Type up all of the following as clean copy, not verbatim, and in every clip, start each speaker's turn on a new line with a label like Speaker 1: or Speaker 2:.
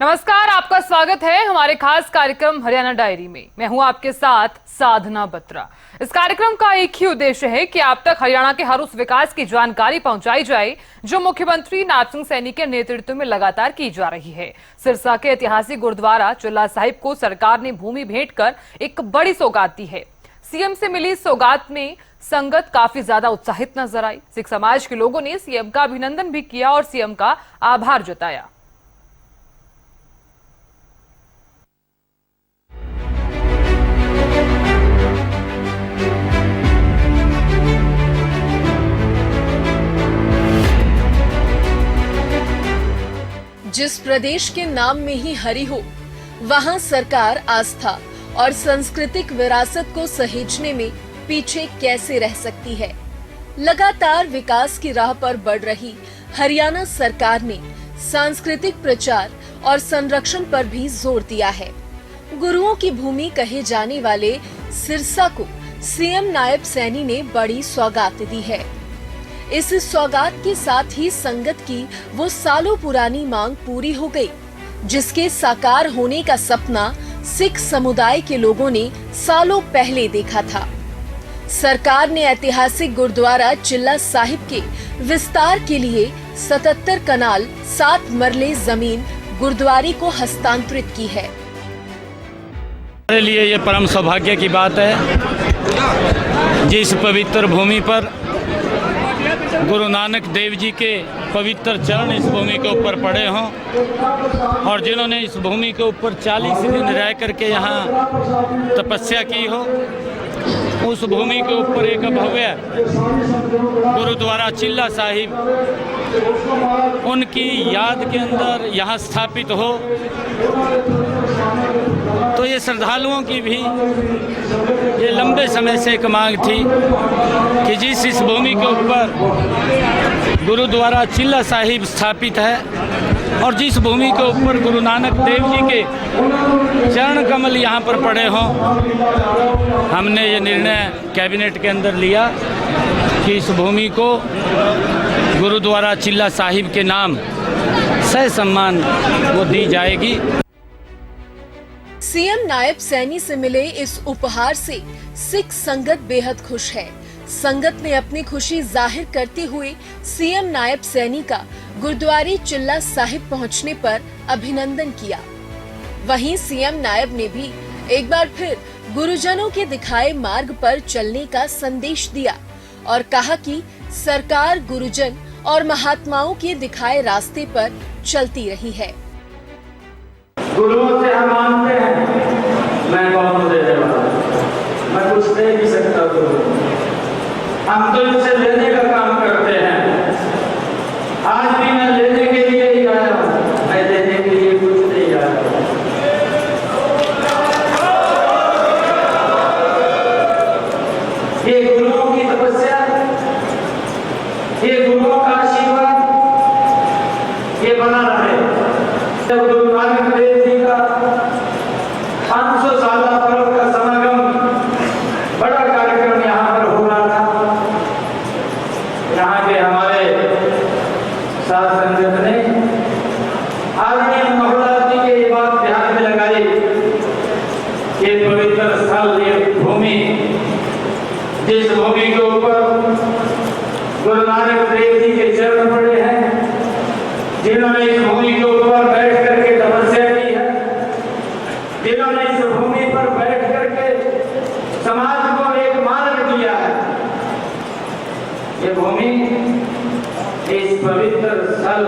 Speaker 1: नमस्कार, आपका स्वागत है हमारे खास कार्यक्रम हरियाणा डायरी में। मैं हूं आपके साथ साधना बत्रा। इस कार्यक्रम का एक ही उद्देश्य है कि आप तक हरियाणा के हर उस विकास की जानकारी पहुंचाई जाए जो मुख्यमंत्री नायब सिंह सैनी के नेतृत्व में लगातार की जा रही है। सिरसा के ऐतिहासिक गुरुद्वारा चिल्ला साहिब को सरकार ने भूमि भेंट कर एक बड़ी सौगात दी है। सीएम से मिली सौगात में संगत काफी ज्यादा उत्साहित नजर आई। सिख समाज के लोगों ने सीएम का अभिनंदन भी किया और सीएम का आभार जताया।
Speaker 2: जिस प्रदेश के नाम में ही हरि हो, वहां सरकार आस्था और सांस्कृतिक विरासत को सहेजने में पीछे कैसे रह सकती है। लगातार विकास की राह पर बढ़ रही हरियाणा सरकार ने सांस्कृतिक प्रचार और संरक्षण पर भी जोर दिया है। गुरुओं की भूमि कहे जाने वाले सिरसा को सीएम नायब सैनी ने बड़ी सौगात दी है। इस सौगात के साथ ही संगत की वो सालों पुरानी मांग पूरी हो गई, जिसके साकार होने का सपना सिख समुदाय के लोगों ने सालों पहले देखा था। सरकार ने ऐतिहासिक गुरुद्वारा चिल्ला साहिब के विस्तार के लिए 77 कनाल 7 मरले जमीन गुरुद्वारे को हस्तांतरित की है।
Speaker 3: हमारे लिए ये परम सौभाग्य की बात है, जिस पवित्र भूमि पर गुरु नानक देव जी के पवित्र चरण इस भूमि के ऊपर पड़े हों और जिन्होंने इस भूमि के ऊपर 40 दिन रह करके यहाँ तपस्या की हो, उस भूमि के ऊपर एक भव्य गुरुद्वारा चिल्ला साहिब उनकी याद के अंदर यहाँ स्थापित हो, तो ये श्रद्धालुओं की भी ये लंबे समय से एक मांग थी कि जिस इस भूमि के ऊपर गुरुद्वारा चिल्ला साहिब स्थापित है और जिस भूमि के ऊपर गुरु नानक देव जी के चरण कमल यहाँ पर पड़े हों, हमने ये निर्णय कैबिनेट के अंदर लिया कि इस भूमि को गुरुद्वारा चिल्ला साहिब के नाम सह सम्मान वो दी जाएगी।
Speaker 2: सीएम नायब सैनी से मिले इस उपहार से सिख संगत बेहद खुश है। संगत ने अपनी खुशी जाहिर करते हुए सीएम नायब सैनी का गुरुद्वारे चिल्ला साहिब पहुंचने पर अभिनंदन किया। वहीं सीएम नायब ने भी एक बार फिर गुरुजनों के दिखाए मार्ग पर चलने का संदेश दिया और कहा कि सरकार गुरुजन और महात्माओं के दिखाए रास्ते पर चलती रही है।
Speaker 4: गुरुओं से हम मानते हैं, मैं कौन देने वाला, मैं कुछ दे नहीं सकता गुरु, हम तो इनसे लेने का काम करते हैं। आज भी मैं लेने के लिए ही आया हूँ, मैं देने के लिए कुछ नहीं आया हूँ। ये गुरुओं की तपस्या, ये गुरुओं का आशीर्वाद ये बना रहे। जब गुरु नानक देव जी का 500 साल पर्व का समागम बड़ा कार्यक्रम यहाँ पर हो रहा था, यहाँ के हमारे साथ संगत ने आदरणीय महोदय जी के ये बात ध्यान में लगाई कि पवित्र स्थल, ये भूमि, जिस भूमि के ऊपर गुरु नानक देव जी के चरण पड़े हैं, जिन्होंने इस भूमि के ऊपर बैठ करके तपस्या की है, जिन्होंने इस भूमि पर बैठ करके समाज को एक मार्ग दिया है, ये भूमि इस पवित्र स्थल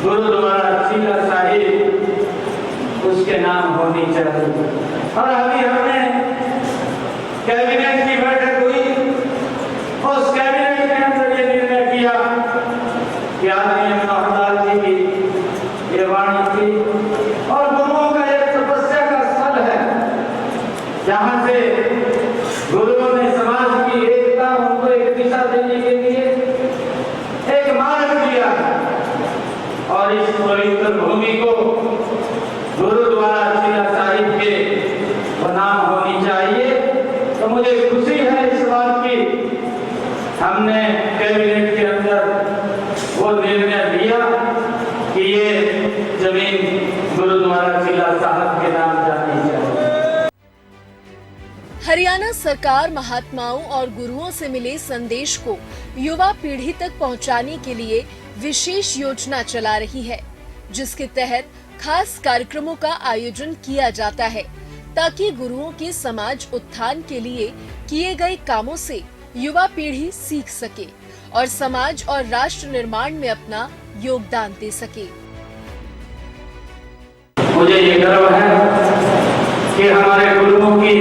Speaker 4: गुरुद्वारा चिल्ला साहिब उसके नाम होनी चाहिए। और अभी हमने कैबिनेट की बैठक हुई, उस कैबिनेट के अंदर ये निर्णय किया कि आदरणीय महोदय जी की ये वाणी थी और गुरुओं का एक तपस्या का स्थल है, जहाँ से गुरुओं ने समाज की एकता, उनको एक दिशा देने के लिए एक मार्ग दिया और इस पवित्र भूमि को गुरुद्वारा चिल्ला साहिब के नाम होनी चाहिए। तो मुझे खुशी है इस बात जमीन गुरुद्वारा चिल्ला साहब के नाम जानी चाहिए।
Speaker 2: हरियाणा सरकार महात्माओं और गुरुओं से मिले संदेश को युवा पीढ़ी तक पहुंचाने के लिए विशेष योजना चला रही है, जिसके तहत खास कार्यक्रमों का आयोजन किया जाता है ताकि गुरुओं के समाज उत्थान के लिए किए गए कामों से युवा पीढ़ी सीख सके और समाज और राष्ट्र निर्माण में अपना योगदान दे सके।
Speaker 4: मुझे ये गर्व है कि हमारे गुरुओं की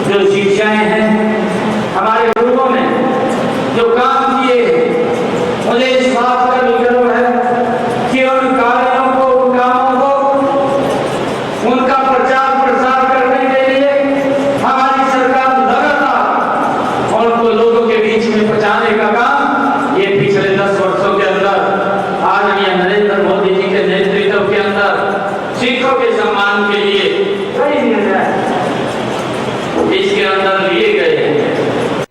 Speaker 4: जो शिक्षाएं हैं, हमारे गुरुओं ने जो काम किए हैं, मुझे इस बात का भी गर्व है कि उन कार्यों को, उन कामों को, उनका प्रचार प्रसार करने के लिए हमारी सरकार लगातार उनको लोगों के बीच में पहुंचाने का काम ये पिछले 10 वर्षों के अंदर आदरणीय नरेंद्र मोदी जी के नेतृत्व के अंदर सिखों के सम्मान के लिए कई निर्णय इसके अंदर लिए गए हैं।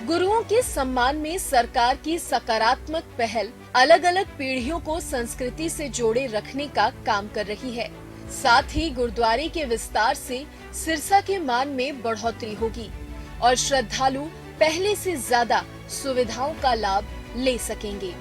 Speaker 2: गुरुओं के सम्मान में सरकार की सकारात्मक पहल अलग अलग पीढ़ियों को संस्कृति से जोड़े रखने का काम कर रही है। साथ ही गुरुद्वारे के विस्तार से सिरसा के मान में बढ़ोतरी होगी और श्रद्धालु पहले से ज्यादा सुविधाओं का लाभ ले सकेंगे।